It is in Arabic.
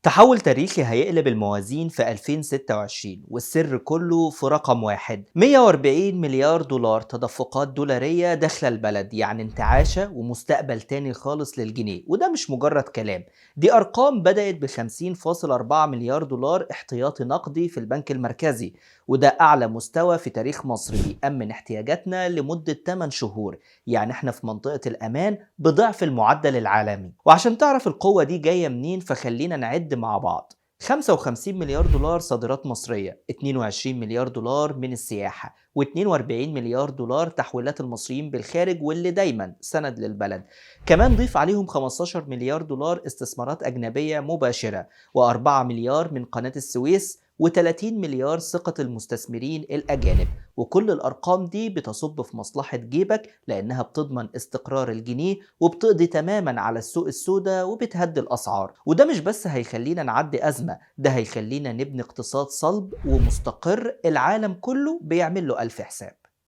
تحول تاريخي هيقلب الموازين في 2026 والسر كله في رقم واحد: 140 مليار دولار تدفقات دولارية داخل البلد، يعني انتعاشة ومستقبل تاني خالص للجنيه. وده مش مجرد كلام، دي أرقام بدأت ب 50.4 مليار دولار احتياطي نقدي في البنك المركزي، وده أعلى مستوى في تاريخ مصر بيأمن احتياجاتنا لمدة 8 شهور. يعني احنا في منطقة الأمان بضعف المعدل العالمي. وعشان تعرف القوة دي جاية منين فخلينا نعد مع بعض: 55 مليار دولار صادرات مصرية، 22 مليار دولار من السياحة، و42 مليار دولار تحويلات المصريين بالخارج واللي دايما سند للبلد. كمان ضيف عليهم 15 مليار دولار استثمارات أجنبية مباشرة، و4 مليار من قناة السويس، و30 مليار ثقة المستثمرين الأجانب. وكل الأرقام دي بتصب في مصلحة جيبك، لأنها بتضمن استقرار الجنيه وبتقضي تماما على السوق السوداء وبتهدي الأسعار. وده مش بس هيخلينا نعدي أزمة، ده هيخلينا نبني اقتصاد صلب ومستقر العالم كله بيعمل له ألف حساب.